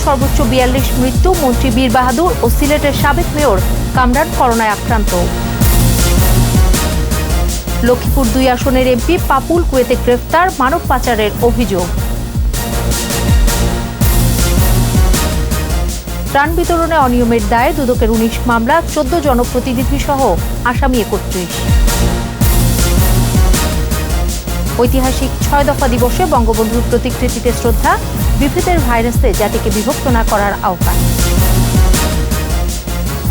সর্বোচ্চ ৪২ মৃত্যু, মন্ত্রী বীর বাহাদুর ও সিলেটের সাবেক মেয়র কামরান করোনায় আক্রান্ত। লক্ষ্মীপুর ২ আসনের এমপি পাপুল কুয়েতে গ্রেফতার, মানব পাচারের অভিযোগ। ত্রাণ বিতরণে অনিয়মের দায়ে দুদকের ১৯ মামলা, ১৪ জনপ্রতিনিধি সহ আসামি ৩১। ঐতিহাসিক ৬ দফা দিবসে বঙ্গবন্ধুর প্রতিকৃতিতে শ্রদ্ধা, বিভেদের ভাইরাসে জাতিকে বিভক্ত না করার আহ্বান।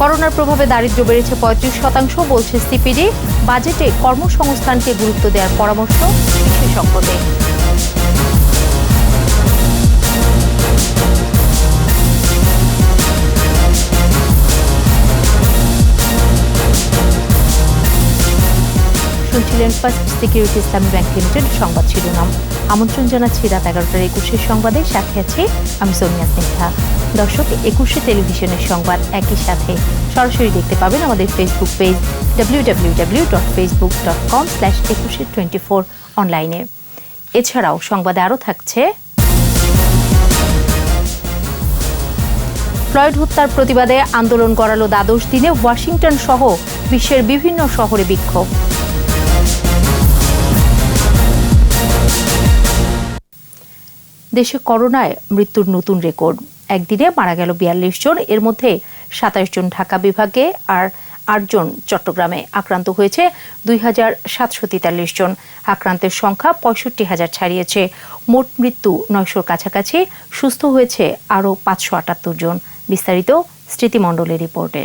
করোনার প্রভাবে দারিদ্র্য বেড়েছে ৩৫%, বলছে সিপিডি। বাজেটে কর্মসংস্থানকে গুরুত্ব দেওয়ার পরামর্শ বিশেষজ্ঞদের। শুনছিলেন ফার্স্ট সিকিউরিটি ইসলামী ব্যাংক লিমিটেড সংবাদ শিরোনাম। আমন্ত্রণ জানাচ্ছি রাত ১১টার ২১ সংবাদে, সাথে আছি আমি সোনিয়া স্নিগ্ধা। দর্শক, ২১ টেলিভিশনের সংবাদ একই সাথে সরাসরি দেখতে পাবেন আমাদের ফেসবুক পেজ www.facebook.com/2124 অনলাইনে। এছাড়াও সংবাদে আরও থাকছে, ফ্লয়েড হত্যার প্রতিবাদে আন্দোলন গড়ালো দ্বাদশ দিনে, ওয়াশিংটন সহ বিশ্বের বিভিন্ন শহরে বিক্ষোভ। দেশে করোনায় মৃত্যুর নতুন রেকর্ড, একদিনে মারা গেল ৪২ জন, এর মধ্যে ২৭ জন ঢাকা বিভাগে আর ৮ জন চট্টগ্রামে। আক্রান্ত হয়েছে ২,৭৪৩ জন, আক্রান্তের সংখ্যা ৬৫,০০০ ছাড়িয়েছে। মোট মৃত্যু ৯০০-র কাছাকাছি, সুস্থ হয়েছে আরও ৫৭৮ জন। বিস্তারিত স্মৃতিমণ্ডলের রিপোর্টে।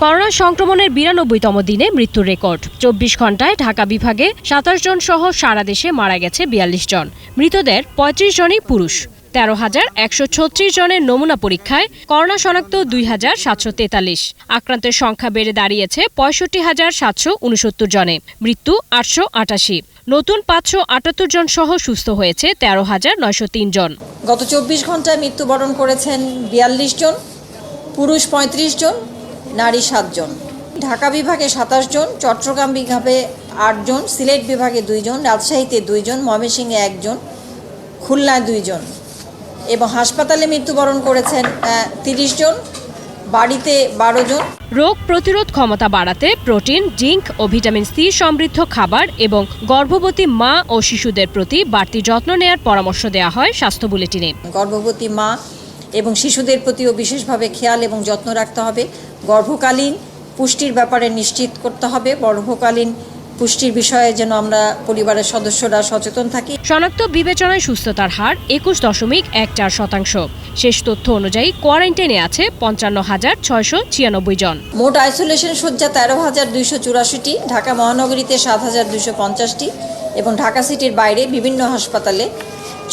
করোনা সংক্রমণের ৯২তম দিনে মৃত্যুর রেকর্ড। ২৪ ঘন্টায় ঢাকা বিভাগে ২৭ জন সহ সারা দেশে মারা গেছে ৪২ জন। মৃতদের ৩৫ জনই পুরুষ। ১৩,১৩৬ জনের নমুনা পরীক্ষায় করোনা শনাক্ত ২,৭৪৩। আক্রান্তের সংখ্যা বেড়ে দাঁড়িয়েছে ৬৫,৭৬৯ জনে। মৃত্যু ৮৮৮। নতুন ৫৭৮ জন সহ সুস্থ হয়েছে ১৩,৯০৩ জন। গত ২৪ ঘন্টায় মৃত্যুবরণ করেছেন ৪২ জন, পুরুষ ৩৫ জন, নারী ৭ জন। ঢাকা বিভাগে ২৭ জন, চট্টগ্রাম বিভাগে ৮ জন, সিলেট বিভাগে ২ জন, রাজশাহীতে ২ জন, ময়মনসিংহে ১ জন, খুলনায় ২ জন এবং হাসপাতালে মৃত্যুবরণ করেছেন ৩০ জন, বাড়িতে ১২ জন। রোগ প্রতিরোধ ক্ষমতা বাড়াতে প্রোটিন, জিঙ্ক ও ভিটামিন সি সমৃদ্ধ খাবার এবং গর্ভবতী মা ও শিশুদের প্রতি বাড়তি যত্ন নেয়ার পরামর্শ দেওয়া হয় স্বাস্থ্য বুলেটিনে। গর্ভবতী মা এবং শিশুদের প্রতিও বিশেষভাবে খেয়াল এবং যত্ন রাখতে হবে। গর্ভকালীন পুষ্টির ব্যাপারে নিশ্চিত করতে হবে। গর্ভকালীন পুষ্টির বিষয়ে যেন আমরা পরিবারের সদস্যরা সচেতন থাকি। শনাক্ত বিবেচনায় সুস্থতার হার ২১.১৪%। শেষ তথ্য অনুযায়ী কোয়ারেন্টাইনে আছে ৫৫,৬৯৬ জন। মোট আইসোলেশন শয্যা ১৩,২৮৪টি, ঢাকা মহানগরীতে ৭,২৫০টি এবং ঢাকা সিটির বাইরে বিভিন্ন হাসপাতালে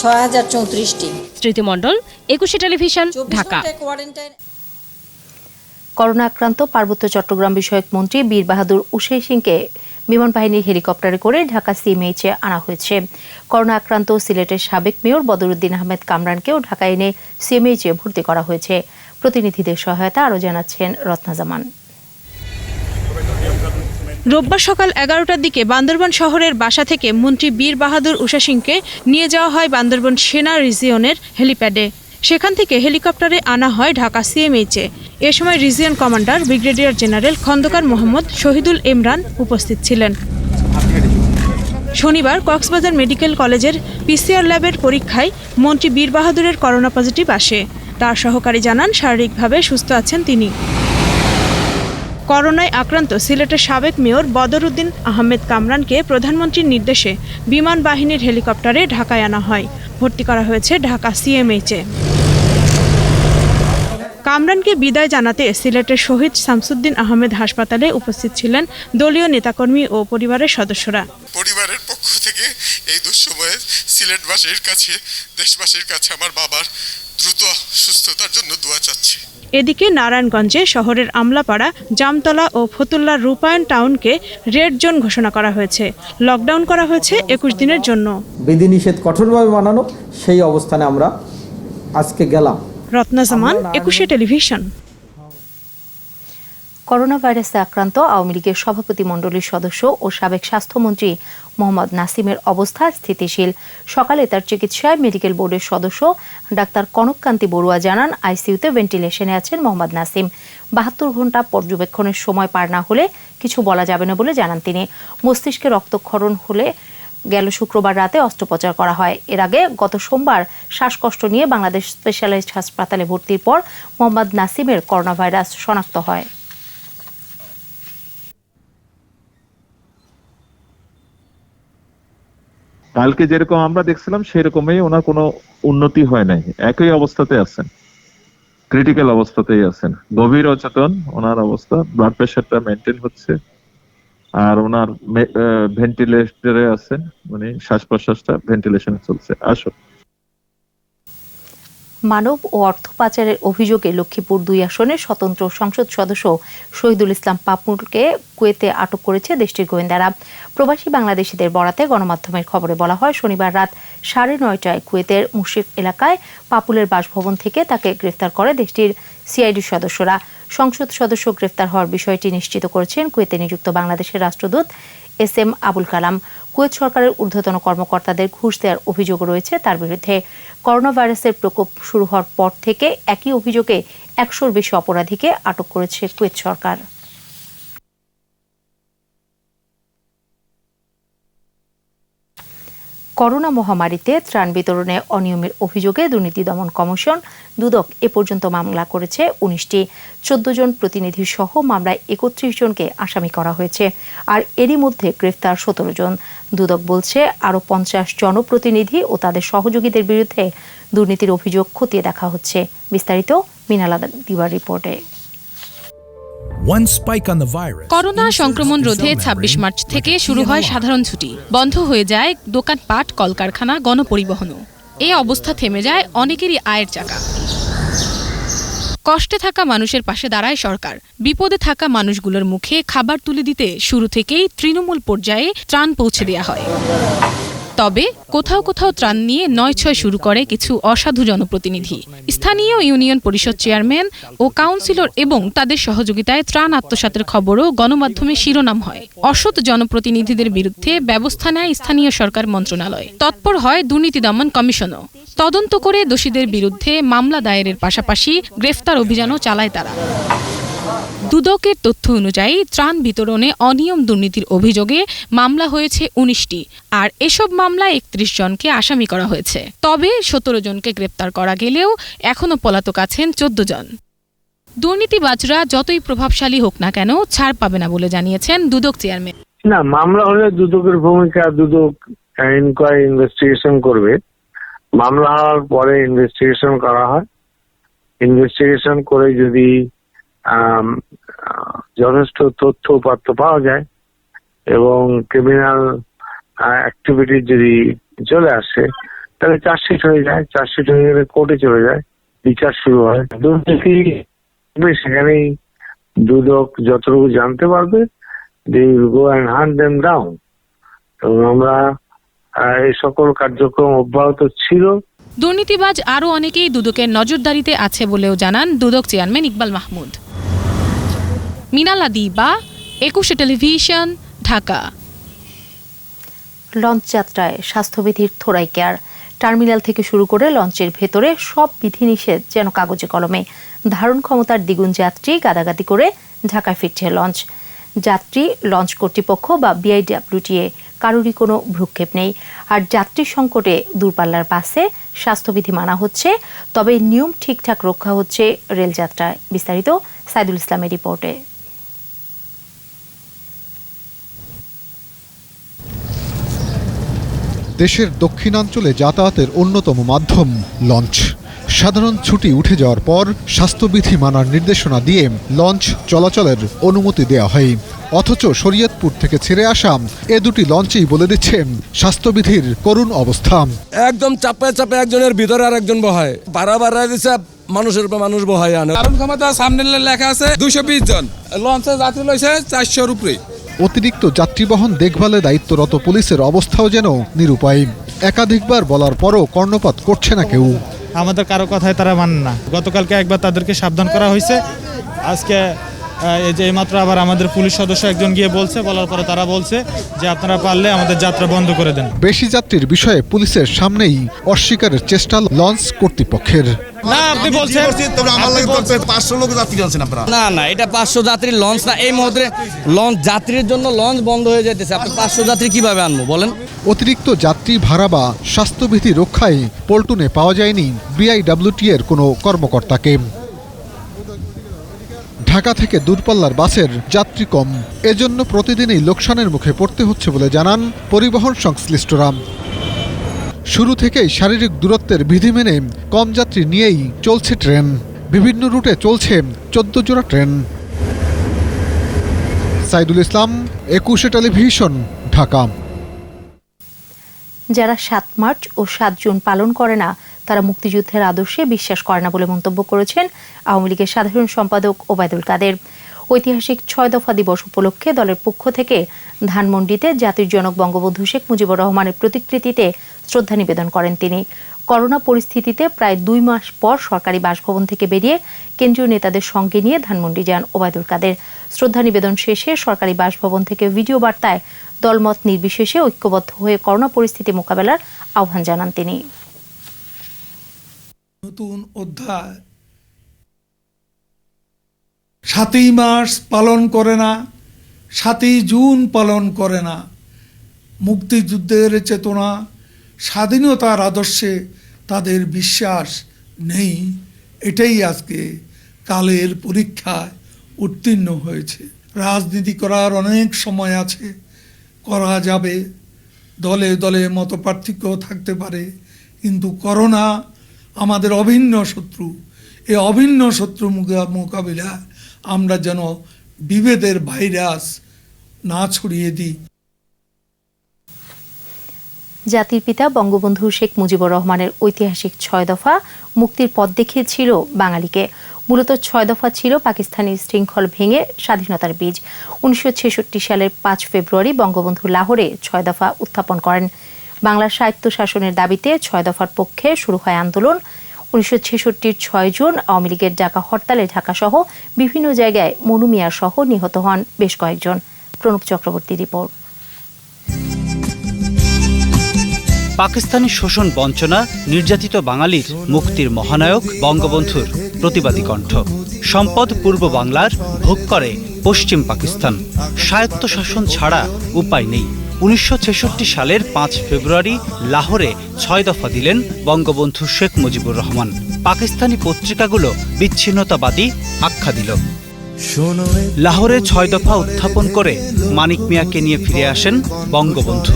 ৬,০৩৪টি। স্মৃতিমণ্ডল, ২১ টেলিভিশন, ঢাকা। করোনা আক্রান্ত পার্বত্য চট্টগ্রাম বিষয়ক মন্ত্রী বীর বাহাদুর উসেই সিংকে বিমান বাহিনীর হেলিকপ্টারে করে ঢাকা সিএমএইচে আনা হয়েছে। করোনা আক্রান্ত সিলেটের সাবেক মেয়র বদরুদ্দিন আহমেদ কামরানকেও ঢাকা এনে সিএমএইচে ভর্তি করা হয়েছে। প্রতিনিধিদের সহায়তা আরও জানাচ্ছেন রত্না জামান। রোববার সকাল ১১টার দিকে বান্দরবান শহরের বাসা থেকে মন্ত্রী বীর বাহাদুর উষা সিংকে নিয়ে যাওয়া হয় বান্দরবান সেনা রিজিয়নের হেলিপ্যাডে। সেখান থেকে হেলিকপ্টারে আনা হয় ঢাকা সিএমএইচে। এ সময় region commander brigadier general Khandaker Mohammad Shahidul Imran উপস্থিত ছিলেন। শনিবার কক্সবাজার মেডিকেল কলেজের পিসিআর ল্যাবের পরীক্ষায় মন্ত্রী বীর বাহাদুরের করোনা পজিটিভ আসে। তার সহকারী জানান শারীরিকভাবে সুস্থ আছেন তিনি। করোনায় আক্রান্ত সিলেটের সাবেক মেয়র বদরুদ্দিন আহমেদ কামরানকে প্রধানমন্ত্রীর নির্দেশে বিমান বাহিনীর হেলিকপ্টারে ঢাকায় আনা হয়। ভর্তি করা হয়েছে ঢাকা সিএমএইচে। কামরানকে বিদায় জানাতে সিলেটের শহীদ শামসুদ্দিন আহমেদ হাসপাতালে উপস্থিত ছিলেন দলীয় নেতাকর্মী ও পরিবারের সদস্যরা। পরিবারের পক্ষ থেকে এই দুঃসময়ে সিলেটবাসীর কাছে, দেশবাসীর কাছে আমার বাবার দ্রুত সুস্থতার জন্য দোয়া চাচ্ছি। এদিকে নারায়ণগঞ্জে শহরের আমলাপাড়া, জামতলা ও ফতুল্লার রূপায়ণ টাউনকে রেড জোন ঘোষণা করা হয়েছে। লকডাউন করা হয়েছে ২১ দিনের জন্য। বিধিনিষেধ কঠোরভাবে মানানো, সেই অবস্থানে আমরা আজকে গেলাম। রত্না জামান, ২১ টেলিভিশন। করোনা ভাইরাসে আক্রান্ত আওয়ামী লীগের সভাপতি মণ্ডলীর সদস্য ও সাবেক স্বাস্থ্যমন্ত্রী মোহাম্মদ নাসিমের অবস্থা স্থিতিশীল। সকালে তার চিকিৎসায় মেডিকেল বোর্ডের সদস্য ডাক্তার কনককান্তি বড়ুয়া জানান, আইসিইউতে ভেন্টিলেশনে আছেন মোহাম্মদ নাসিম। ৭২ ঘণ্টা পর্যবেক্ষণের সময় পার না হলে কিছু বলা যাবে না বলে জানান তিনি। মস্তিষ্কে রক্তক্ষরণ হলে গেল শুক্রবার রাতে অস্ত্রোপচার করা হয়। এর আগে গত সোমবার শ্বাসকষ্ট নিয়ে বাংলাদেশ স্পেশালাইজড হাসপাতালে ভর্তির পর মোহাম্মদ নাসিমের করোনা ভাইরাস শনাক্ত হয়। কালকে যেরকম আমরা দেখছিলাম সেরকমই ওনার কোনো উন্নতি হয় নাই, একই অবস্থাতে আছেন, ক্রিটিক্যাল অবস্থাতেই আছেন, গভীর অচেতন ওনার অবস্থা। ব্লাড প্রেশারটা মেনটেন হচ্ছে আর ওনার ভেন্টিলেটরে আছেন, মানে শ্বাস প্রশ্বাসটা ভেন্টিলেশনে চলছে। আসো। মানব ও অর্থ পাচারের অভিযোগে লক্ষ্মীপুর ২ আসনের স্বতন্ত্র সংসদ সদস্য শহীদুল ইসলাম পাপুলকে কুয়েতে আটক করেছে দেশটির গোয়েন্দারা। প্রবাসী বাংলাদেশিদের বরাতে গণমাধ্যমের খবরে বলা হয়, শনিবার রাত ৯:৩০টায় কুয়েতের মুশরিফ এলাকায় পাপুলের বাসভবন থেকে তাকে গ্রেফতার করে দেশটির সিআইডি সদস্যরা। সংসদ সদস্য গ্রেফতার হওয়ার বিষয়টি নিশ্চিত করেছেন কুয়েতে নিযুক্ত বাংলাদেশের রাষ্ট্রদূত এস.এম. আবুল কালাম। কুয়েত সরকারের ঊর্ধ্বতন কর্মকর্তাদের ঘুষ দেওয়ার অভিযোগ রয়েছে তার বিরুদ্ধে। করোনা ভাইরাসের প্রকোপ শুরু হওয়ার পর থেকে একই অভিযোগে ১০০-র বেশি অপরাধীকে আটক করেছে কুয়েত সরকার। করোনা মহামারীতে ত্রাণ বিতরণে অনিয়মের অভিযোগে দুর্নীতি দমন কমিশন দুদক এ পর্যন্ত মামলা করেছে ১৯টি। ১৪ জন প্রতিনিধি সহ মামলায় ৩১ জনকে আসামি করা হয়েছে। আর এরই মধ্যে গ্রেফতার ১৭ জন। দুদক বলছে আরও ৫০ জনপ্রতিনিধি ও তাদের সহযোগীদের বিরুদ্ধে দুর্নীতির অভিযোগ খতিয়ে দেখা হচ্ছে। বিস্তারিত মিনালা দিবার রিপোর্টে। করোনা সংক্রমণ রোধে ২৬ মার্চ থেকে শুরু হয় সাধারণ ছুটি। বন্ধ হয়ে যায় দোকানপাট, কলকারখানা, গণপরিবহনও। এই অবস্থা থেমে যায় অনেকেরই আয়ের চাকা। কষ্টে থাকা মানুষের পাশে দাঁড়ায় সরকার। বিপদে থাকা মানুষগুলোর মুখে খাবার তুলে দিতে শুরু থেকেই তৃণমূল পর্যায়ে ত্রাণ পৌঁছে দেওয়া হয়। তবে কোথাও কোথাও ত্রাণ নিয়ে ৯-৬ শুরু করে কিছু অসাধু জনপ্রতিনিধি। স্থানীয় ইউনিয়ন পরিষদ চেয়ারম্যান ও কাউন্সিলর এবং তাদের সহযোগিতায় ত্রাণ আত্মসাতের খবরও গণমাধ্যমে শিরোনাম হয়। অসৎ জনপ্রতিনিধিদের বিরুদ্ধে ব্যবস্থা নেয় স্থানীয় সরকার মন্ত্রণালয়। তৎপর হয় দুর্নীতি দমন কমিশনও। তদন্ত করে দোষীদের বিরুদ্ধে মামলা দায়েরের পাশাপাশি গ্রেফতার অভিযানও চালায় তারা। দুদকের তথ্য অনুযায়ী ত্রাণ বিতরণে অনিয়ম দুর্নীতির অভিযোগে মামলা হয়েছে ১৯টি। আর এসব মামলায় ৩১ জনকে আসামি করা হয়েছে। তবে ১৭ জনকে গ্রেপ্তার করা গেলেও এখনও পলাতক আছেন ১৪ জন। দুর্নীতিবাজরা যতই প্রভাবশালী হোক না কেন ছাড় পাবে না বলে জানিয়েছেন দুদক চেয়ারম্যান। না, মামলা হলে দুদকের ভূমিকা, দুদক ইনকোয়ারি ইনভেস্টিগেশন করবে। মামলা হওয়ার পরে ইনভেস্টিগেশন করা হয়। ইনভেস্টিগেশন করে যদি যথেষ্ট তথ্য উপাত্ত পাওয়া যায় এবং ক্রিমিনাল অ্যাক্টিভিটি যদি চলে আসে, তাহলে চার্জশিট হয়ে যায়। চার্জশিট হয়ে গেলে কোর্টে চলে যায়, বিচার শুরু হয়। দুর্নীতি সেখানেই দুদক যতটুকু জানতে পারবে, they will go and hunt them down। এবং আমরা এই সকল কার্যক্রম অব্যাহত ছিল। দুর্নীতিবাজ আরও অনেকেই দুদকের নজরদারিতে আছে বলেও জানান দুদক চেয়ারম্যান ইকবাল মাহমুদ। মিনালা দিবা, ২১ টেলিভিশন, ঢাকা। লঞ্চ যাত্রায় স্বাস্থ্যবিধির থোড়াই কেয়ার। টার্মিনাল থেকে শুরু করে লঞ্চের ভেতরে সব বিধিনিষেধ যেন কাগজে কলমে। ধারণ ক্ষমতার দ্বিগুণ যাত্রী গাদাগাদি করে ঢাকায় ফিরছে লঞ্চ। যাত্রী, লঞ্চ কর্তৃপক্ষ বা বিআইডব্লিউটিএ কারোরই কোনো ভ্রুক্ষেপ নেই। আর যাত্রী সংকটে দূরপাল্লার বাসে স্বাস্থ্যবিধি মানা হচ্ছে, তবে নিয়ম ঠিকঠাক রক্ষা হচ্ছে রেলযাত্রায়। বিস্তারিত সাইদুল ইসলামের রিপোর্টে। দেশের দক্ষিণাঞ্চলে যাতায়াতের অন্যতম মাধ্যম লঞ্চ। সাধারণ ছুটি উঠে যাওয়ার পর স্বাস্থ্যবিধি মানার নির্দেশনা দিয়ে লঞ্চ চলাচলের অনুমতি দেওয়া হয়। অথচ শরীয়তপুর থেকে ছেড়ে আসা এ দুটি লঞ্চেই বলে দিচ্ছে স্বাস্থ্যবিধির করুণ অবস্থা। একদম চাপে চাপে একজনের ভিতরে আর একজন বহায়, বারবার দিচ্ছে মানুষের উপর মানুষ বহায় আনে। ধারণ ক্ষমতা সামনে লেখা আছে ২২০ জন, লঞ্চে যাত্রী লইছে ৪০০-র উপরে। অতিরিক্ত যাত্রীবহন দেখভালে দায়িত্বরত পুলিশের অবস্থাও যেন নিরুপায়। একাধিকবার বলার পরও কর্ণপাত করছে না কেউ। আমাদের কারো কথায় তারা মানে না। গতকালকে একবার তাদেরকে সাবধান করা হয়েছে, আজকে এই যে এইমাত্র আবার আমাদের পুলিশ সদস্য একজন গিয়ে বলার পরে তারা বলছে যে আপনারা পারলে আমাদের যাত্রা বন্ধ করে দেন। বেশি যাত্রীর বিষয়ে পুলিশের সামনেই অস্বীকারের চেষ্টা লঞ্চ কর্তৃপক্ষের। না আপনি বলছেন না এটা 500 যাত্রীর লঞ্চ না, এই মুহূর্তে লঞ্চ যাত্রীর জন্য লঞ্চ বন্ধ হয়ে যেতেছে। আপনি 500 যাত্রী কিভাবে আনবো বলেন? অতিরিক্ত যাত্রী ভাড়া বা স্বাস্থ্যবিধি রক্ষায় পল্টনে পাওয়া যায়নি বিআইডব্লিউটি এর কোনো কর্মকর্তাকে। ঢাকা থেকে দূরপাল্লার বাসের যাত্রী কম, এজন্য প্রতিদিনই লোকসানের মুখে পড়তে হচ্ছে বলে জানান পরিবহন সংশ্লিষ্টরা। শুরু থেকেই শারীরিক দূরত্বের বিধি মেনে কম যাত্রী নিয়েই চলছে ট্রেন। বিভিন্ন রুটে চলছে 14 জোড়া ট্রেন। সাইদুল ইসলাম, 21 টেলিভিশন, ঢাকা। যারা 7 মার্চ ও 7 জুন পালন করে না তারা মুক্তিযুদ্ধের আদর্শে বিশ্বাস করে না বলে মন্তব্য করেছেন আওয়ামী লীগের সাধারণ সম্পাদক ওবায়দুল কাদের। ঐতিহাসিক 6 দফা দিবস উপলক্ষে দলের পক্ষ থেকে ধানমন্ডিতে জাতির জনক বঙ্গবন্ধু শেখ মুজিবুর রহমানের প্রতিকৃতিতে শ্রদ্ধা নিবেদন করেন তিনি। করোনা পরিস্থিতিতে প্রায় 2 মাস পর সরকারি বাসভবন থেকে বেরিয়ে কেন্দ্রীয় নেতাদের সঙ্গে নিয়ে ধানমন্ডি যান ওবায়দুল কাদের। শ্রদ্ধা নিবেদন শেষে সরকারি বাসভবন থেকে ভিডিও বার্তায় দলমত নির্বিশেষে ঐক্যবদ্ধ হয়ে করোনা পরিস্থিতি মোকাবেলার আহ্বান জানান তিনি। নতুন অধ্যায় 7ই মার্চ পালন করে না, 7ই জুন পালন করে না। মুক্তিযুদ্ধের চেতনা, স্বাধীনতার আদর্শে তাদের বিশ্বাস নেই। এটাই আজকে কালের পরীক্ষায় উত্তীর্ণ হয়েছে। রাজনীতি করার অনেক সময় আছে, করা যাবে, দলে দলে মতপার্থক্য থাকতে পারে, কিন্তু করোনা আমাদের অভিন্ন শত্রু। এই অভিন্ন শত্রু মোকাবিলা আমরা যেন বিভেদের ভাইরাস না ছড়িয়ে দিই। জাতির পিতা বঙ্গবন্ধু শেখ মুজিবুর রহমানের ঐতিহাসিক 6 দফা মুক্তির পথ দেখিয়েছিল বাঙালিকে। মূলত 6 দফা ছিল পাকিস্তানি শৃঙ্খল ভেঙে স্বাধীনতার বীজ। 1966 সালের 5 ফেব্রুয়ারি বঙ্গবন্ধু লাহোরে 6 দফা উত্থাপন করেন। বাংলার স্বায়ত্তশাসনের দাবিতে 6 দফার পক্ষে শুরু হয় আন্দোলন। 1966-র 6 জুন আওয়ামী লীগের ডাকা হরতালে ঢাকাসহ বিভিন্ন জায়গায় মনু মিয়া সহ নিহত হন বেশ কয়েকজন। প্রণব চক্রবর্তী রিপোর্ট। পাকিস্তানি শোষণ বঞ্চনা নির্যাতিত বাঙালির মুক্তির মহানায়ক বঙ্গবন্ধুর প্রতিবাদী কণ্ঠ। সম্পদ পূর্ব বাংলার, ভোগ করে পশ্চিম পাকিস্তান। স্বায়ত্তশাসন ছাড়া উপায় নেই। 1966 সালের 5 ফেব্রুয়ারি লাহোরে 6 দফা দিলেন বঙ্গবন্ধু শেখ মুজিবুর রহমান। পাকিস্তানি পত্রিকাগুলো বিচ্ছিন্নতাবাদী আখ্যা দিল। লাহোরে 6 দফা উত্থাপন করে মানিক মিয়াকে নিয়ে ফিরে আসেন বঙ্গবন্ধু।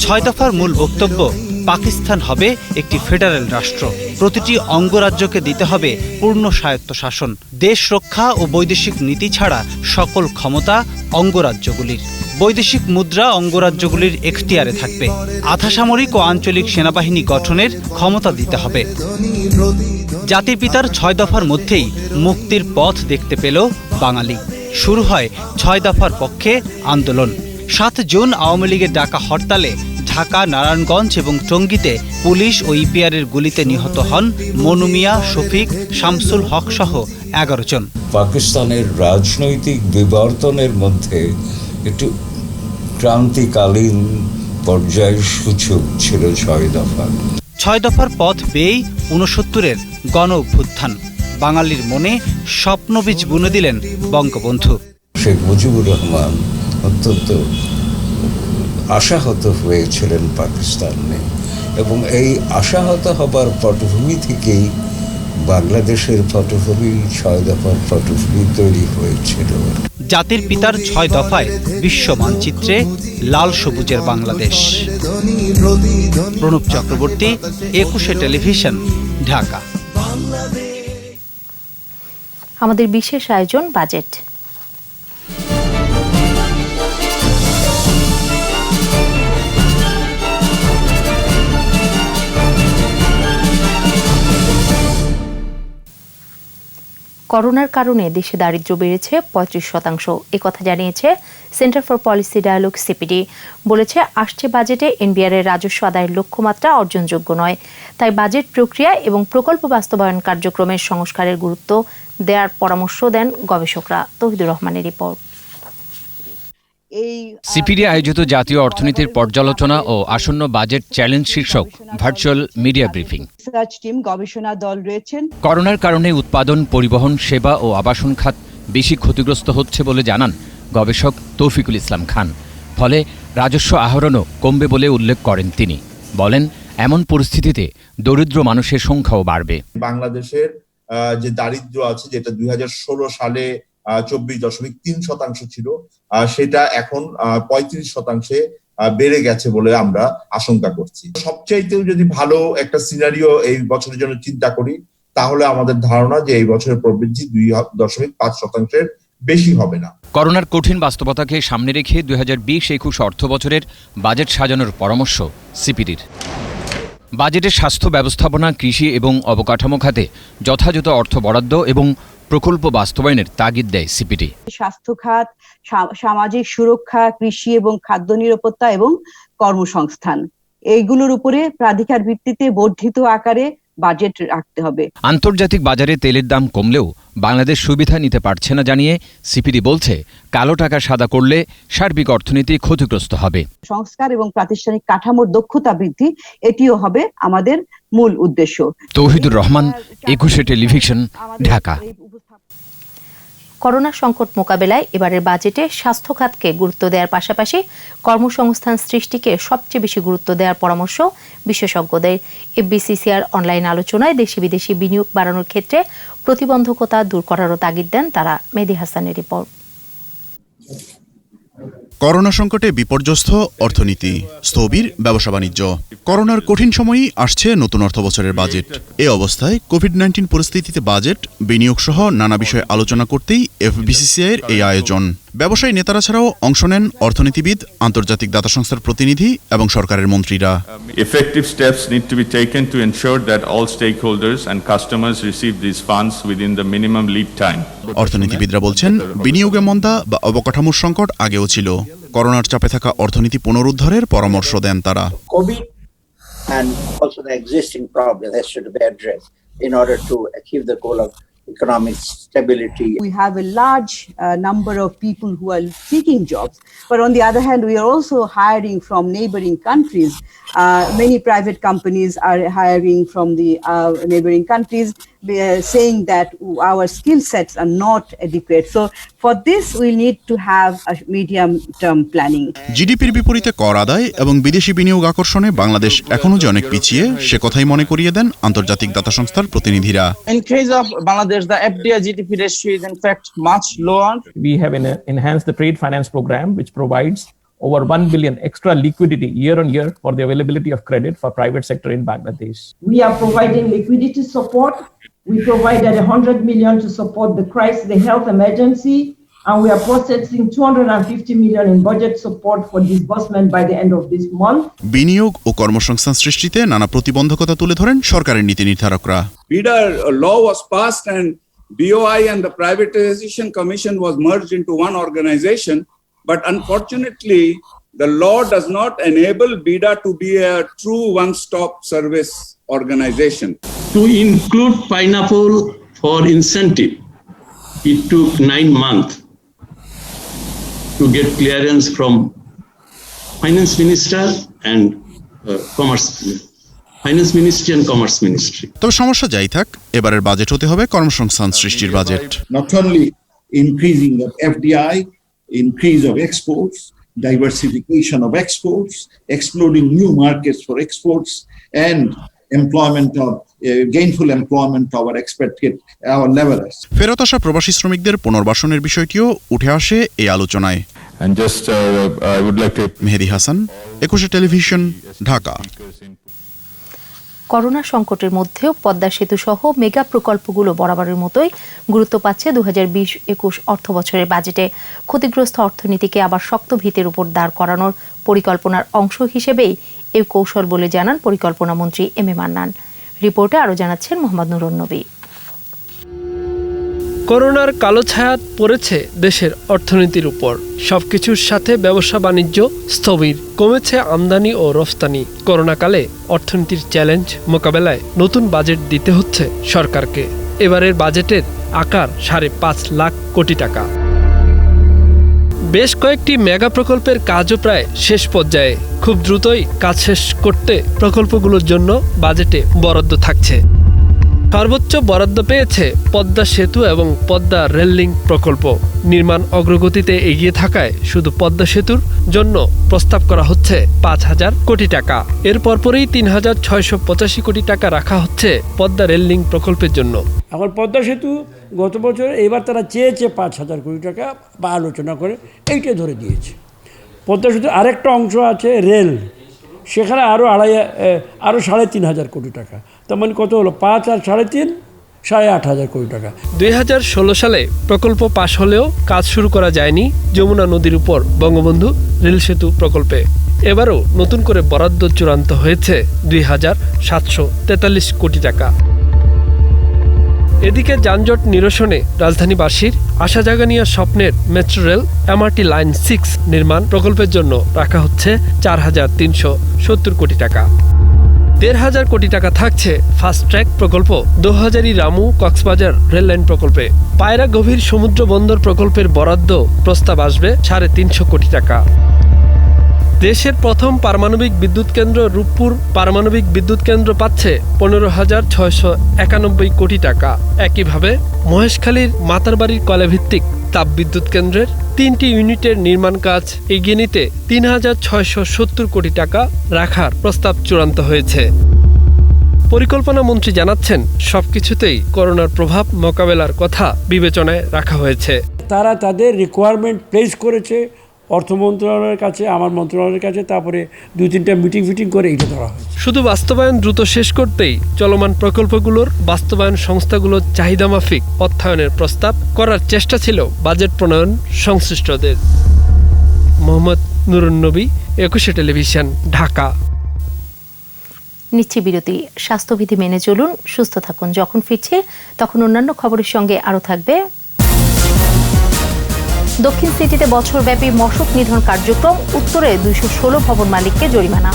6 দফার মূল বক্তব্য, পাকিস্তান হবে একটি ফেডারেল রাষ্ট্র। প্রতিটি অঙ্গরাজ্যকে দিতে হবে পূর্ণ স্বায়ত্তশাসন। দেশ রক্ষা ও বৈদেশিক নীতি ছাড়া সকল ক্ষমতা অঙ্গরাজ্যগুলির। বৈদেশিক মুদ্রা অঙ্গরাজ্যগুলির এখতিয়ারে থাকবে। আধাসামরিক ও আঞ্চলিক সেনাবাহিনী গঠনের ক্ষমতা দিতে হবে। জাতির পিতার 6 দফার মধ্যেই মুক্তির পথ দেখতে পেল বাঙালি। শুরু হয় 6 দফার পক্ষে আন্দোলন। 7 জুন আওয়ামী লীগের ডাকা হরতালে ঢাকা, নারায়ণগঞ্জ এবং টঙ্গীতে পুলিশ ও ইপিআরের গুলিতে নিহত হন মনু মিয়া, শফিক, শামসুল হক সহ 11 জন। পাকিস্তানের রাজনৈতিক বিবর্তনের মধ্যে একটু ক্রান্তিকালীন পর্যায়ের সূচক ছিল 6 দফা। 6 দফার পথ বেয়েই 69-এর গণ অভ্যুত্থান। বাঙালির মনে স্বপ্নবীজ বুনে দিলেন বঙ্গবন্ধু। শেখ মুজিবুর রহমান অত্যন্ত আশাহত হয়েছিলেন পাকিস্তানে, এবং এই আশাহত হবার পটভূমি থেকেই বাংলাদেশের পটভূমি 6 দফার পটভূমি তৈরি হয়েছিল। জাতির পিতার 6 দফায় বিশ্ব মানচিত্রে লাল সবুজের বাংলাদেশ। প্রণব চক্রবর্তী, 21 টেলিভিশন, ঢাকা। আমাদের বিশেষ আয়োজন বাজেট। করোনার কারণে দেশে দারিদ্র্য বেড়েছে 35%, একথা জানিয়েছে Centre for Policy Dialogue CPD. বলেছে, আসছে বাজেটে এনবিআর এর রাজস্ব আদায়ের লক্ষ্যমাত্রা অর্জনযোগ্য নয়, তাই বাজেট প্রক্রিয়া এবং প্রকল্প বাস্তবায়ন কার্যক্রমের সংস্কারের গুরুত্ব দেওয়ার পরামর্শ দেন গবেষকরা। তৌহিদুর রহমানের রিপোর্ট। সিপিডি আয়োজিত জাতীয় অর্থনীতির পর্যালোচনা ও আসন্ন বাজেট চ্যালেঞ্জ শীর্ষক ভার্চুয়াল মিডিয়া ব্রিফিং। গবেষণা দল রয়েছেন। করোনার কারণে উৎপাদন, পরিবহন, সেবা ও আবাসন খাত বেশি ক্ষতিগ্রস্ত হচ্ছে বলে জানান গবেষক তৌফিকুল ইসলাম খান। ফলে রাজস্ব আহরণও কমবে বলে উল্লেখ করেন তিনি। বলেন, এমন পরিস্থিতিতে দরিদ্র মানুষের সংখ্যাও বাড়বে। বাংলাদেশের যে দারিদ্র্য আছে, যেটা 2016 সালে 24.3% ছিল, সেটা এখন 35% বেড়ে গেছে বলে আমরা আশঙ্কা করছি। সবচাইতেও যদি ভালো একটা সিনারিও এই বছরের জন্য চিন্তা করি, তাহলে আমাদের ধারণা যে এই বছরের প্রবৃদ্ধি 2.5% বেশি হবে না। করোনার কঠিন বাস্তবতাকে সামনে রেখে 2020-21 অর্থ বছরের বাজেট সাজানোর পরামর্শ সিপিডির। বাজেটে স্বাস্থ্য ব্যবস্থাপনা, কৃষি এবং অবকাঠামো খাতে যথাযথ অর্থ বরাদ্দ এবং প্রকল্প বাস্তবায়নের তাগিদ দেয় সিপিডি। স্বাস্থ্য খাত, সামাজিক সুরক্ষা, কৃষি এবং খাদ্য নিরাপত্তা এবং কর্মসংস্থান, এইগুলোর উপরে প্রাধিকার ভিত্তিতে বর্ধিত আকারে বাজেট রাখতে হবে। আন্তর্জাতিক বাজারে তেলের দাম কমলেও বাংলাদেশ সুবিধা নিতে পারছে না জানিয়ে সিপিডি বলছে, কালো টাকা সাদা করলে সার্বিক অর্থনীতি ক্ষতিগ্রস্ত হবে। সংস্কার এবং প্রাতিষ্ঠানিক কাঠামোর দক্ষতা বৃদ্ধি, এটিও হবে আমাদের মূল উদ্দেশ্য। তৌহিদুর রহমান, 21 টেলিভিশন, ঢাকা। করোনা সংকট মোকাবেলায় এবারের বাজেটে স্বাস্থ্য খাতকে গুরুত্ব দেওয়ার পাশাপাশি কর্মসংস্থান সৃষ্টিকে সবচেয়ে বেশি গুরুত্ব দেওয়ার পরামর্শ বিশেষজ্ঞদের। এফবিসিসিআর অনলাইন আলোচনায় দেশি বিদেশি বিনিয়োগ বাড়ানোর ক্ষেত্রে প্রতিবন্ধকতা দূর করারও তাগিদ দেন তারা। মেহেদী হাসানের রিপোর্ট। করোনা সংকটে বিপর্যস্ত অর্থনীতি, স্থবির ব্যবসা বাণিজ্য। করোনার কঠিন সময়ই আসছে নতুন অর্থবছরের বাজেট। এ অবস্থায় কোভিড-19 পরিস্থিতিতে বাজেট, বিনিয়োগ সহ নানা বিষয়ে আলোচনা করতেই এফবিসিসিআই এর এই আয়োজন। ব্যবসায়ী নেতারা ছাড়াও অংশ নেন অর্থনীতিবিদ, আন্তর্জাতিক দাতা সংস্থার প্রতিনিধি এবং সরকারের মন্ত্রীরা। Effective steps need to be taken to ensure that all stakeholders and customers receive these funds within the minimum lead time. অর্থনীতিবিদরা বলছেন, বিনিয়োগে মন্দা বা অবকাঠামোর সংকট আগেও ছিল। করোনার চাপে থাকা অর্থনীতি পুনরুদ্ধারের পরামর্শ দেন তারা। COVID and also the existing problem has to be addressed in order to achieve the goal of economic stability. We have a large number of people who are seeking jobs, but on the other hand, we are also hiring from neighboring countries. Many private companies are hiring from the neighboring countries, saying that our skill sets are not adequate. So for this, we need to have a medium-term planning. জিডিপির বিপরীতে কর আদায় এবং বিদেশি বিনিয়োগ আকর্ষণে বাংলাদেশ এখনো যে অনেক পিছিয়ে, সে কথাই মনে করিয়ে দেন আন্তর্জাতিক দাতা সংস্থার প্রতিনিধিরা। In case of Bangladesh, the FDI GDP ratio is in fact much lower. We have enhanced the trade finance program, which provides over 1 billion extra liquidity year on year for the availability of credit for private sector in Bangladesh. We are providing liquidity support. We provided 100 million to support the health emergency, and we are processing 250 million in budget support for disbursement by the end of this month. বিনিয়োগ ও কর্মসংস্থান সৃষ্টিতে নানা প্রতিবন্ধকতা তুলে ধরেন সরকারের নীতি নির্ধারকরা। BIDA law was passed and BOI and the Privatization Commission was merged into one organization, but unfortunately the law does not enable BIDA to be a true one-stop service organization. To include pineapple for incentive, it took 9 months to get clearance from Finance Minister and Finance Ministry and Commerce Ministry. তবে সমস্যা যাই থাক, এবারের budget হতে হবে কর্মসংস্থান সৃষ্টির budget. Not only increasing of FDI, increase of exports, diversification of exports, exploring new markets for exports, and employment of gainful employment of our laborers. ফেরত আসা প্রবাসী শ্রমিকদের পুনর্বাসনের বিষয়টিও উঠে আসে এই আলোচনায়। মেহেদী হাসান, 21 টেলিভিশন, ঢাকা। করোনা সংকটের মধ্যেও পদ্মা সেতু সহ মেগা প্রকল্পগুলো বরাবরের মতোই গুরুত্ব পাচ্ছে 2020-21 অর্থ বছরের বাজেটে। ক্ষতিগ্রস্ত অর্থনীতিকে আবার শক্ত ভিতের উপর দাঁড় করানোর পরিকল্পনার অংশ হিসেবেই এই কৌশল বলে জানান পরিকল্পনা মন্ত্রী এম এ মান্নান। রিপোর্টে আরও জানাচ্ছেন মোহাম্মদ নুরুন নবী। করোনার কালো ছায়া পড়েছে দেশের অর্থনীতির উপর। সবকিছুর সাথে ব্যবসা বাণিজ্য স্থবির, কমেছে আমদানি ও রফতানি। করোনাকালে অর্থনীতির চ্যালেঞ্জ মোকাবেলায় নতুন বাজেট দিতে হচ্ছে সরকারকে। এবারের বাজেটের আকার 5.5 লাখ কোটি টাকা। বেশ কয়েকটি মেগা প্রকল্পের কাজও প্রায় শেষ পর্যায়ে। খুব দ্রুতই কাজ শেষ করতে প্রকল্পগুলোর জন্য বাজেটে বরাদ্দ থাকছে। সর্বোচ্চ বরাদ্দ পেয়েছে পদ্মা সেতু এবং পদ্মা রেল লিঙ্ক প্রকল্প। নির্মাণ অগ্রগতিতে এগিয়ে থাকায় শুধু পদ্মা সেতুর জন্য প্রস্তাব করা হচ্ছে 5,000 কোটি টাকা। এর পরপরই 3,685 কোটি টাকা রাখা হচ্ছে পদ্মা রেল লিঙ্ক প্রকল্পের জন্য। এখন পদ্মা সেতু গত বছর, এবার তারা চেয়েছে 5,000 কোটি টাকা বা আলোচনা করে এইটাই ধরে দিয়েছে। পদ্মা সেতু আরেকটা অংশ আছে রেল, সেখানে আরও 3,500 কোটি টাকা। তার মানে কত হলো? 5 আর 3.5, 8,500 কোটি টাকা। 2016 সালে প্রকল্প পাশ হলেও কাজ শুরু করা যায়নি যমুনা নদীর উপর বঙ্গবন্ধু রেল সেতু প্রকল্পে। এবারও নতুন করে বরাদ্দ চূড়ান্ত হয়েছে 2,743 কোটি টাকা। এদিকে যানজট নিরসনে রাজধানীবাসীর আশা জাগানিয়া স্বপ্নের মেট্রো রেল MRT লাইন 6 নির্মাণ প্রকল্পের জন্য রাখা হচ্ছে 4,370 কোটি টাকা। 1,500 কোটি টাকা থাকছে ফাস্ট ট্র্যাক প্রকল্প, দোহাজারী রামু কক্সবাজার রেল লাইন প্রকল্পে। পায়রা গভীর সমুদ্র বন্দর প্রকল্পের বরাদ্দ প্রস্তাব আসবে 350 কোটি টাকা। দেশের প্রথম পারমাণবিক বিদ্যুৎ কেন্দ্র রূপপুর পারমাণবিক বিদ্যুৎ কেন্দ্র পাচ্ছে 15,691 কোটি টাকা। একইভাবে মহেশখালীর মাতারবাড়ির কয়লাভিত্তিক তাপবিদ্যুৎ কেন্দ্রের 3টি ইউনিটের নির্মাণ কাজ এগিয়ে নিতে 3,670 কোটি টাকা রাখার প্রস্তাব চূড়ান্ত হয়েছে। পরিকল্পনা মন্ত্রী জানাচ্ছেন, সবকিছুতেই করোনার প্রভাব মোকাবেলার কথা বিবেচনায় রাখা হয়েছে। তারা তাদের রিকোয়ারমেন্ট প্লেস করেছে অর্থ মন্ত্রণালয়ের কাছে, আমার মন্ত্রণালয়ের কাছে, তারপরে 2-3টা মিটিং করে এইটা ধরা হয়। শুধু বাস্তবায়ন দ্রুত শেষ করতেই চলমান প্রকল্পগুলোর বাস্তবায়ন সংস্থাগুলোর চাহিদা মাফিক অর্থায়নের প্রস্তাব করার চেষ্টা ছিল বাজেট প্রণয়ন সংশ্লিষ্টদের। মোহাম্মদ নুরুন নবী, 21 টেলিভিশন, ঢাকা। নিচ্ছি বিরতি। স্বাস্থ্যবিধি মেনে চলুন, সুস্থ থাকুন। যখন ফিরছে তখন অন্যান্য খবরের সঙ্গে আরও থাকবে। দক্ষিণ সিটিতে বছরব্যাপী মশক নিধন কার্যক্রম, উত্তরে 216 ভবন মালিককে জরিমানা।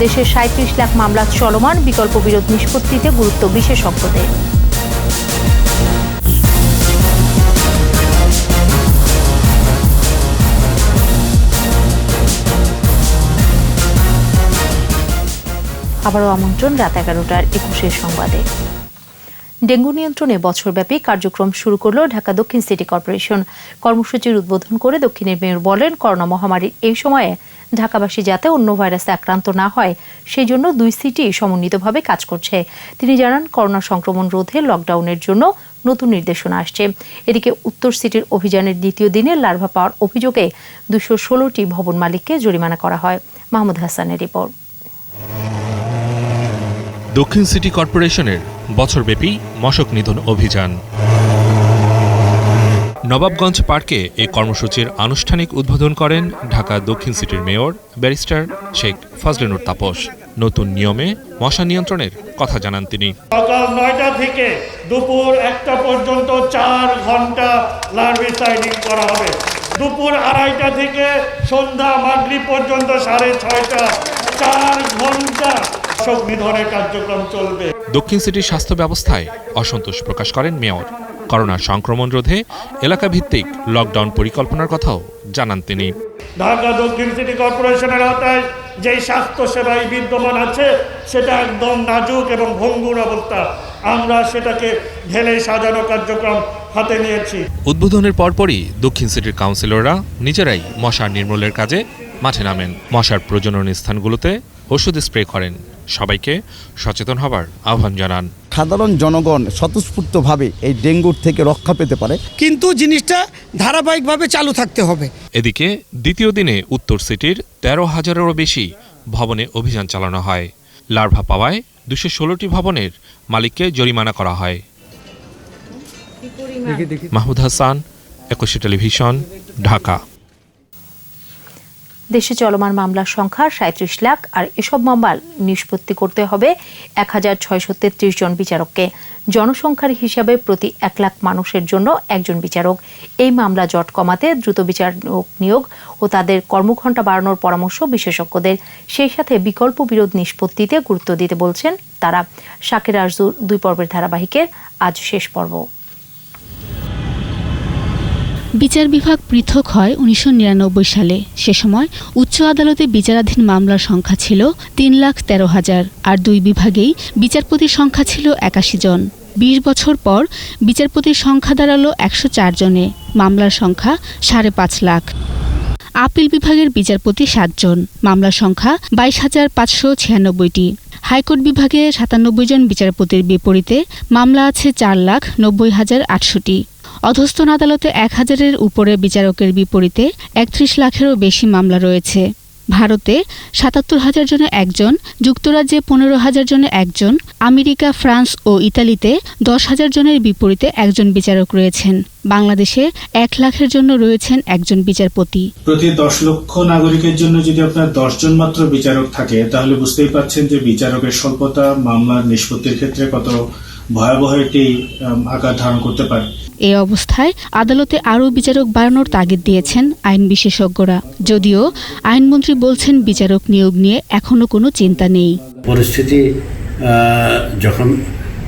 দেশের 37 লাখ মামলা চলমান, বিকল্প বিরোধ নিষ্পত্তিতে গুরুত্ব বিশেষজ্ঞদের। আবারও আমন্ত্রণ রাত 11টার 21 সংবাদে। ডেঙ্গু নিয়ন্ত্রণে বছরব্যাপী কার্যক্রম শুরু করল ঢাকা দক্ষিণ সিটি কর্পোরেশন। কর্মসূচির উদ্বোধন করে দক্ষিণের মেয়র বলেন, করোনা মহামারীর এই সময়ে ঢাকাবাসী যাতে অন্য ভাইরাসে আক্রান্ত না হয় সেই জন্য 2 সিটি সমন্বিতভাবে কাজ করছে। তিনি জানান, করোনা সংক্রমণ রোধে লকডাউনের জন্য নতুন নির্দেশনা আসছে। এদিকে উত্তর সিটির অভিযানের দ্বিতীয় দিনে লার্ভা পাওয়ার অভিযোগে 216টি ভবন মালিককে জরিমানা করা হয়। মাহমুদ হাসানের রিপোর্ট। দক্ষিণ সিটি কর্পোরেশনের বছরব্যাপী মশক নিধন অভিযান। নবাবগঞ্জ পার্কে এই কর্মসূচির আনুষ্ঠানিক উদ্বোধন করেন ঢাকা দক্ষিণ সিটির মেয়র ব্যারিস্টার শেখ ফজলে নূর তাপস। নতুন নিয়মে মশা নিয়ন্ত্রণের কথা জানান তিনি। সকাল 9টা থেকে দুপুর 1টা পর্যন্ত 4 ঘন্টা লার্ভিসাইডিং করা হবে। দুপুর 2:30টা থেকে সন্ধ্যা মাগরিব পর্যন্ত 6:30টা 4 ঘন্টা মশক নিধনের কার্যক্রম চলবে। দক্ষিণ সিটির স্বাস্থ্য ব্যবস্থায় অসন্তোষ প্রকাশ করেন মেয়র। করোনা সংক্রমণ রোধে এলাকা ভিত্তিক লকডাউন পরিকল্পনার কথাও জানান তিনি। ঢাকা দক্ষিণ সিটি কর্পোরেশনের আওতায় যে স্বাস্থ্য সেবাই বিদ্যমান আছে সেটা একদম নাজুক এবং ভঙ্গুর অবস্থা। আমরা সেটাকে ঢেলে সাজানো কার্যক্রম হাতে নিয়েছি। উদ্বোধনের পরপরই দক্ষিণ সিটির কাউন্সিলররা নিজেরাই মশা নির্মূলের কাজে মাঠে নামেন। মশার প্রজনন স্থানগুলোতে ওষুধ স্প্রে করেন। সবাইকে সচেতন হবার আহ্বান জানান। সাধারণ জনগণ স্বতঃস্ফূর্তভাবে এই ডেঙ্গুর থেকে রক্ষা পেতে পারে, কিন্তু জিনিসটা ধারাবাহিকভাবে চালু থাকতে হবে। এদিকে দ্বিতীয় দিনে উত্তর সিটির 13,000-এরও বেশি ভবনে অভিযান চালানো হয়। লার্ভা পাওয়ায় 216টি ভবনের মালিককে জরিমানা করা হয়। মাহমুদ হাসান, 21 টেলিভিশন, ঢাকা। দেশে চলমান মামলার সংখ্যা ৩৭ লাখ, আর এসব মামলা নিষ্পত্তি করতে হবে ১,৬৩৩ জন বিচারককে। জনসংখ্যার হিসাবে প্রতি ১ লাখ মানুষের জন্য একজন বিচারক। এই মামলা জট কমাতে দ্রুত বিচারক নিয়োগ ও তাদের কর্মঘণ্টা বাড়ানোর পরামর্শ বিশেষজ্ঞদের। সেই সাথে বিকল্প বিরোধ নিষ্পত্তিতে গুরুত্ব দিতে বলছেন তারা। শাকের আরজুর 2 পর্বের ধারাবাহিকের আজ শেষ পর্ব। বিচার বিভাগ পৃথক হয় ১৯৯৯ সালে। সে সময় উচ্চ আদালতে বিচারাধীন মামলার সংখ্যা ছিল ৩,১৩,০০০, আর 2 বিভাগেই বিচারপতির সংখ্যা ছিল ৮১ জন। ২০ বছর পর বিচারপতির সংখ্যা দাঁড়ালো ১০৪ জনে। মামলার সংখ্যা ৫.৫ লাখ। আপিল বিভাগের বিচারপতি ৭ জন। মামলার সংখ্যা ২২,৫৯৬টি। হাইকোর্ট বিভাগে ৯৭ জন বিচারপতির বিপরীতে মামলা আছে ৪,৯০,৮০০টি। অধস্তন আদালতে ১,০০০-এর উপরে বিচারকের বিপরীতে ৩১ লাখেরও বেশি মামলা রয়েছে। ভারতে ৭৭,০০০ জনে একজন, যুক্তরাজ্যে ১৫,০০০ জনে একজন, আমেরিকা, ফ্রান্স ও ইতালিতে ১০,০০০ জনের বিপরীতে একজন বিচারক রয়েছেন। বাংলাদেশে ১ লাখের জন্য রয়েছেন একজন বিচারপতি। প্রতি ১০ লক্ষ নাগরিকের জন্য যদি আপনার ১০ জন মাত্র বিচারক থাকে, তাহলে বুঝতেই পারছেন যে বিচারকের স্বল্পতা মামলার নিষ্পত্তির ক্ষেত্রে কত ভয়াবহ একটি আকার ধারণ করতে পারে। এই অবস্থায় আদালতে আরও বিচারক বাড়ানোর তাগিদ দিয়েছেন আইন বিশেষজ্ঞরা। যদিও আইনমন্ত্রী বলছেন বিচারক নিয়োগ নিয়ে এখনো কোনো চিন্তা নেই। পরিস্থিতি যখন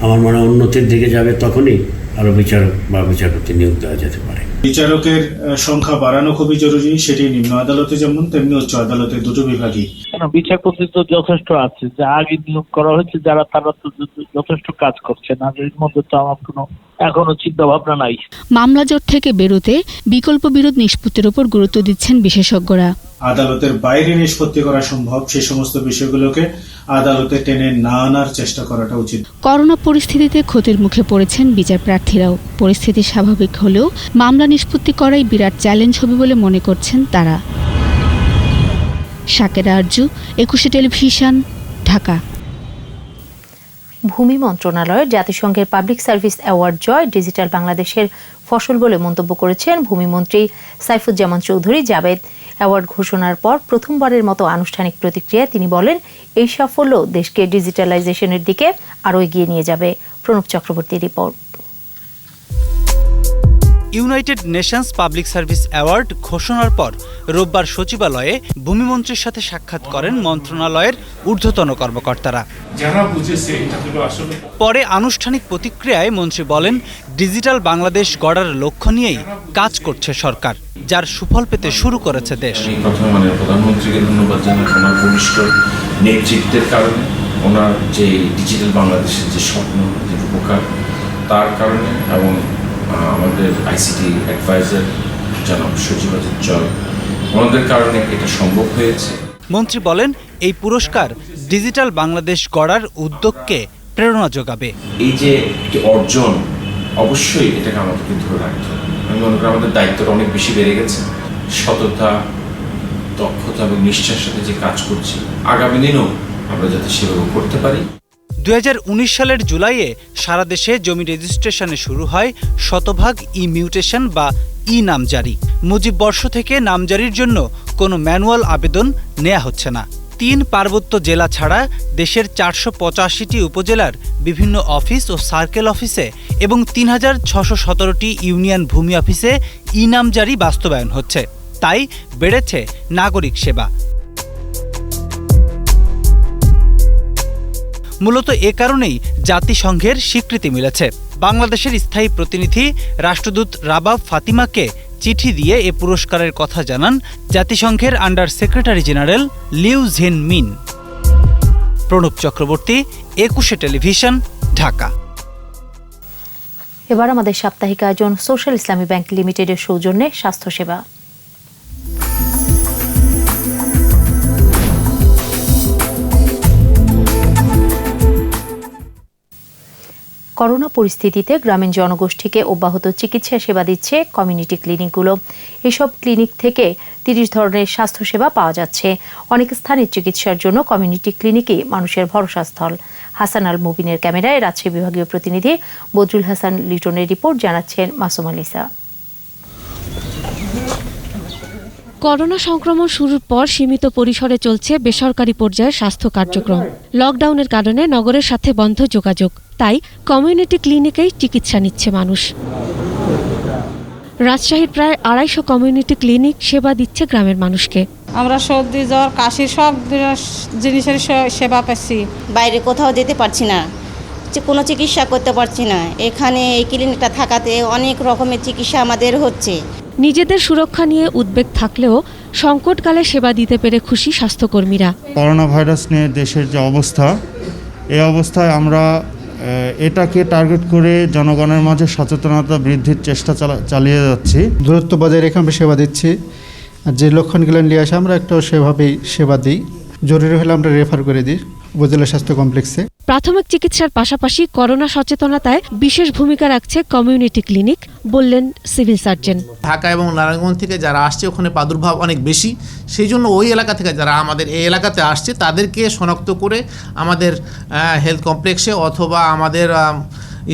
আমার মনে উন্নতির দিকে যাবে, তখনই আরও বিচারক বা বিচারপতি নিয়োগ দেওয়া যেতে পারে। বিচারকের সংখ্যা বাড়ানো খুবই জরুরি, সেটি নিম্ন আদালতে যেমন তেমনি উচ্চ আদালতে, দুটো বিভাগই। বিচারপতি তো যথেষ্ট আছে, যা আগে নিয়োগ করা হয়েছে যারা, তারা তো যথেষ্ট কাজ করছে না। এর মধ্যে তো আমার কোনো এখনো চিন্তা ভাবনা নাই। মামলা জট থেকে বেরোতে বিকল্প বিরোধ নিষ্পত্তির উপর গুরুত্ব দিচ্ছেন বিশেষজ্ঞরা। আদালতের বাইরে নিষ্পত্তি করা সম্ভব, সেই সমস্ত বিষয়গুলোকে আদালতে টেনে না আনার চেষ্টা করাটা উচিত। করোনা পরিস্থিতিতে ক্ষতির মুখে পড়েছেন বিচার প্রার্থীরাও। পরিস্থিতি স্বাভাবিক হলেও মামলা নিষ্পত্তি করাই বিরাট চ্যালেঞ্জ হবে বলে মনে করছেন তারা। শাকের আরজু, ২১ টেলিভিশন, ঢাকা। ভূমি মন্ত্রণালয়ের জাতিসংঘের পাবলিক সার্ভিস অ্যাওয়ার্ড জয় ডিজিটাল বাংলাদেশের ফসল বলে মন্তব্য করেছেন ভূমিমন্ত্রী সাইফুজ্জামান চৌধুরী জাবেদ। অ্যাওয়ার্ড ঘোষণার পর প্রথমবারের মতো আনুষ্ঠানিক প্রতিক্রিয়ায় তিনি বলেন, এই সাফল্য দেশকে ডিজিটালাইজেশনের দিকে আরও এগিয়ে নিয়ে যাবে। প্রণব চক্রবর্তীর report. United Nations public service award ঘোষণার পর রোববার সচিবালয়ে ভূমিমন্ত্রীর সাথে সাক্ষাৎ করেন মন্ত্রণালয়ের ঊর্ধ্বতন কর্মকর্তারা। পরে আনুষ্ঠানিক প্রতিক্রিয়ায় মন্ত্রী বলেন, ডিজিটাল বাংলাদেশ গড়ার লক্ষ্য নিয়েই কাজ করছে সরকার, যার সুফল পেতে শুরু করেছে দেশ। প্রথমে মাননীয় প্রধানমন্ত্রীকে ধন্যবাদ জানাই ওনার ঘনিষ্ঠ নেতৃত্বের কারণে, ওনার যে ডিজিটাল বাংলাদেশের যে স্বপ্ন, যে উপকার, তার কারণে, এবং আমাদের আইসিটি অ্যাডভাইজার জনাব সচিবালয় জয়, ওনাদের কারণে এটা সম্ভব হয়েছে। মন্ত্রী বলেন, এই পুরস্কার ডিজিটাল বাংলাদেশ গড়ার উদ্যোগকে প্রেরণা যোগাবে। এই যে একটি অর্জন, অবশ্যই এটাকে আমাদেরকে ধরে রাখতে হবে। আমি মনে করি আমাদের দায়িত্বটা অনেক বেশি বেড়ে গেছে। সততা, দক্ষতা এবং নিষ্ঠার সাথে যে কাজ করছি, আগামী দিনেও আমরা যাতে সেভাবে করতে পারি। ২০১৯ সালের জুলাইয়ে সারা দেশে জমি রেজিস্ট্রেশনে শুরু হয় শতভাগ ই-মিউটেশন বা ই-নামজারি। মুজিব বর্ষ থেকে নামজারির জন্য কোনো ম্যানুয়াল আবেদন নেওয়া হচ্ছে না। ৩ পার্বত্য জেলা ছাড়া দেশের ৪৮৫টি উপজেলার বিভিন্ন অফিস ও সার্কেল অফিসে এবং ৩,৬১৭টি ইউনিয়ন ভূমি অফিসে ই-নামজারি বাস্তবায়ন হচ্ছে। তাই বেড়েছে নাগরিক সেবা। মূলত এ কারণেই জাতিসংঘের স্বীকৃতি মিলেছে। বাংলাদেশের স্থায়ী প্রতিনিধি রাষ্ট্রদূত রাবাব ফাতিমাকে চিঠি দিয়ে এ পুরস্কারের কথা জানান জাতিসংঘের আন্ডার সেক্রেটারি জেনারেল লিউ ঝিন মিন। প্রণব চক্রবর্তী, ২১ টেলিভিশন, ঢাকা। এবার আমাদের সাপ্তাহিক আয়োজন সোশ্যাল ইসলামী ব্যাংক লিমিটেডের সৌজন্যে স্বাস্থ্যসেবা। করোনা পরিস্থিতিতে গ্রামীণ জনগোষ্ঠীকে অব্যাহত চিকিৎসা সেবা দিচ্ছে কমিউনিটি ক্লিনিকগুলো। এসব ক্লিনিক থেকে ৩০ ধরনের স্বাস্থ্যসেবা পাওয়া যাচ্ছে। অনেক স্থানে চিকিৎসার জন্য কমিউনিটি ক্লিনিকই মানুষের ভরসাস্থল। হাসান আল মুবিনের ক্যামেরায় রাজশাহী বিভাগীয় প্রতিনিধি বদরুল হাসান লিটনের রিপোর্ট, জানাচ্ছেন মাসুম আলিসা। করোনা সংক্রমণ শুরুর পর সীমিত পরিসরে চলছে বেসরকারি পর্যায়ে স্বাস্থ্য কার্যক্রম। লকডাউনের কারণে নগরের সাথে বন্ধ যোগাযোগ, তাই কমিউনিটি ক্লিনিকেই চিকিৎসা নিচ্ছে মানুষ। রাজশাহীর প্রায় 250 কমিউনিটি ক্লিনিক সেবা দিচ্ছে গ্রামের মানুষকে। আমরা সর্দি জ্বর কাশি সব জিনিসের সেবা পাচ্ছি। বাইরে কোথাও যেতে পারছি না, কোনো চিকিৎসা করতে পারছি না। এখানে এই ক্লিনিকটা থাকাতে অনেক রকমের চিকিৎসা আমাদের হচ্ছে। নিজেদের সুরক্ষা নিয়ে উদ্বেগ থাকলেও সংকটকালে সেবা দিতে পেরে খুশি স্বাস্থ্যকর্মীরা। করোনা ভাইরাস নিয়ে দেশের যে অবস্থা, এই অবস্থায় আমরা এটাকে টার্গেট করে জনগণের মাঝে সচেতনতা বৃদ্ধির চেষ্টা চালিয়ে যাচ্ছি। দূরত্ব বজায় রেখে আমরা সেবা দিচ্ছি, আর যে লক্ষণগুলো নিয়ে আসে আমরা একটাও সেভাবেই সেবা দিই। জরুরি হলে আমরা রেফার করে দিই উপজেলা স্বাস্থ্য কমপ্লেক্সে। প্রাথমিক চিকিৎসার পাশাপাশি করোনা সচেতনতায় বিশেষ ভূমিকা রাখছে কমিউনিটি ক্লিনিক, বললেন সিভিল সার্জন। ঢাকা এবং নারায়ণগঞ্জ থেকে যারা আসছে ওখানে প্রাদুর্ভাব অনেক বেশি, সেই জন্য ওই এলাকা থেকে যারা আমাদের এই এলাকাতে আসছে তাদেরকে শনাক্ত করে আমাদের হেলথ কমপ্লেক্সে অথবা আমাদের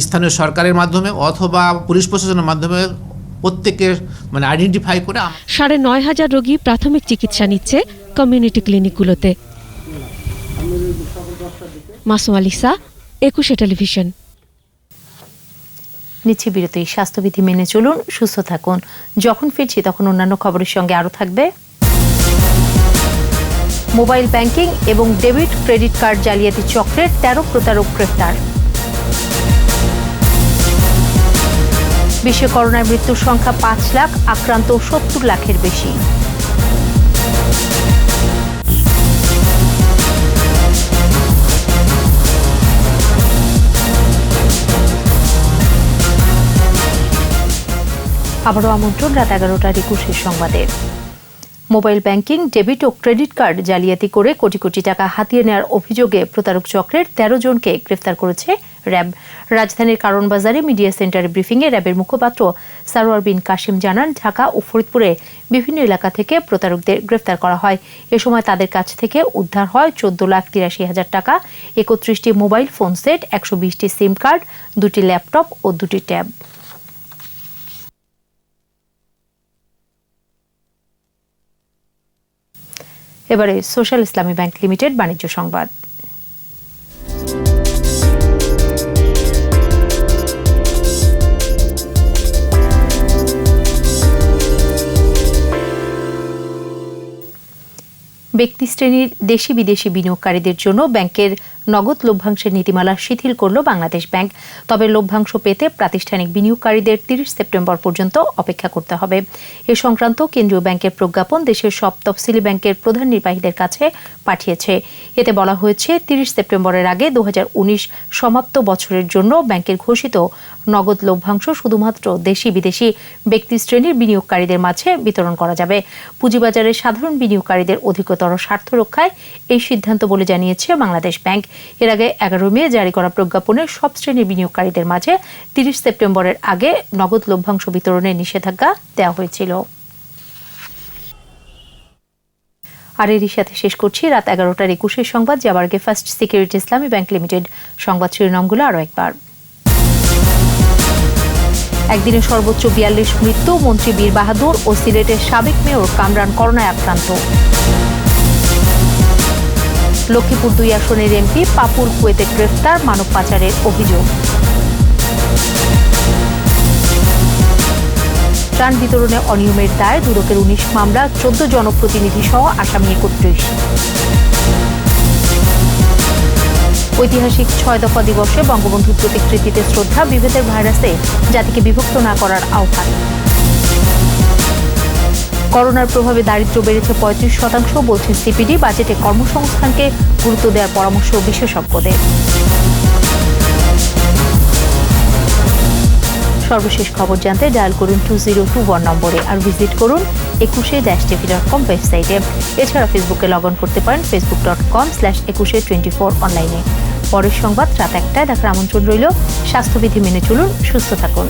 স্থানীয় সরকারের মাধ্যমে অথবা পুলিশ প্রশাসনের মাধ্যমে প্রত্যেকের আইডেন্টিফাই করে ৯,৫০০ রোগী প্রাথমিক চিকিৎসা নিচ্ছে কমিউনিটি ক্লিনিকগুলোতে। মাসুম আলিসা, 21 টেলিভিশন। নিচ্ছে বিরতি। স্বাস্থ্যবিধি মেনে চলুন, সুস্থ থাকুন। যখন ফিরছি তখন অন্যান্য খবরের সঙ্গে আরও থাকবে মোবাইল ব্যাংকিং এবং ডেবিট ক্রেডিট কার্ড জালিয়াতি চক্রের 13 প্রতারক গ্রেফতার। বিশ্বে করোনায় মৃত্যুর সংখ্যা 5 লাখ, আক্রান্ত 70 লাখের বেশি। আবারও আমন্ত্রণ রাত 11টার 21 সংবাদে। মোবাইল ব্যাংকিং, ডেবিট ও ক্রেডিট কার্ড জালিয়াতি করে কোটি কোটি টাকা হাতিয়ে নেওয়ার অভিযোগে প্রতারক চক্রের 13 জনকে গ্রেফতার করেছে র্যাব। রাজধানীর কারণ বাজারে মিডিয়া সেন্টারে ব্রিফিংয়ে র্যাবের মুখপাত্র সারোয়ার বিন কাশিম জানান, ঢাকা ও ফরিদপুরে বিভিন্ন এলাকা থেকে প্রতারকদের গ্রেফতার করা হয়। এ সময় তাদের কাছ থেকে উদ্ধার হয় 14,83,000 টাকা, 31টি মোবাইল ফোন সেট, 120টি সিম কার্ড, 2টি ল্যাপটপ ও 2টি ট্যাব। এবারে সোশ্যাল ইসলামী ব্যাংক লিমিটেড বাণিজ্য সংবাদ। ব্যক্তি শ্রেণীর দেশি বিদেশি বিনিয়োগকারীদের জন্য ব্যাংকের নগদ লভ্যাংশের নীতিমালা শিথিল করল বাংলাদেশ ব্যাংক। তবে লভ্যাংশ পেতে প্রাতিষ্ঠানিক বিনিয়োগকারীদের 30 সেপ্টেম্বর পর্যন্ত অপেক্ষা করতে হবে। এ সংক্রান্ত কেন্দ্রীয় ব্যাংকের প্রজ্ঞাপন দেশের সব তফসিলি ব্যাংকের প্রধান নির্বাহীদের কাছে পাঠিয়েছে। এতে বলা হয়েছে, 30 সেপ্টেম্বরের আগে 2019 সমাপ্ত বছরের জন্য ব্যাংকের ঘোষিত নগদ লভ্যাংশ শুধুমাত্র দেশি বিদেশি ব্যক্তি শ্রেণীর বিনিয়োগকারীদের মাঝে বিতরণ করা যাবে। পুঁজিবাজারের সাধারণ বিনিয়োগকারীদের অধিকতর স্বার্থ রক্ষায় এই সিদ্ধান্ত বলে জানিয়েছে বাংলাদেশ ব্যাংক। এর আগে 11 মে জারি করা প্রজ্ঞাপনে সব শ্রেণীর বিনিয়োগকারীদের মাঝে 30 সেপ্টেম্বরের আগে নগদ লভ্যাংশ বিতরণের নিষেধাজ্ঞা দেওয়া হয়েছিল। আর এরই সাথে শেষ করছি রাত 11টার 21 সংবাদ। যাবার আগে ফার্স্ট সিকিউরিটি ইসলামী ব্যাংক লিমিটেড সংবাদ শিরোনামগুলো আরও একবার। একদিনে সর্বোচ্চ 42 মৃত্যু, মন্ত্রী বীর বাহাদুর ও সিলেটের সাবেক মেয়র কামরান করোনায় আক্রান্ত। লক্ষ্মীপুর 2 আসনের এমপি পাপুর কুয়েতে গ্রেফতার, মানব পাচারের অভিযোগ। ত্রাণ বিতরণে অনিয়মের দায়ে দুদকের 19 মামলা, 14 জনপ্রতিনিধি সহ আসামি 31। ঐতিহাসিক 6 দফা দিবসে বঙ্গবন্ধুর প্রতিকৃতিতে শ্রদ্ধা, বিভেদের ভাইরাসে জাতিকে বিভক্ত না করার আহ্বান। করোনার প্রভাবে দারিদ্র্য বেড়েছে 35%, বলছে সিপিডি। বাজেটে কর্মসংস্থানকে গুরুত্ব দেওয়ার পরামর্শ বিশেষজ্ঞদের। সর্বশেষ খবর জানতে ডায়াল করুন 2021 নম্বরে, আর ভিজিট করুন 21-tv.com ওয়েবসাইটে। এছাড়া ফেসবুকে লগ অন করতে পারেন facebook.com/2124 অনলাইনে। পরের সংবাদ রাত 1টায় দেখার আমন্ত্রণ রইল। স্বাস্থ্যবিধি মেনে চলুন, সুস্থ থাকুন।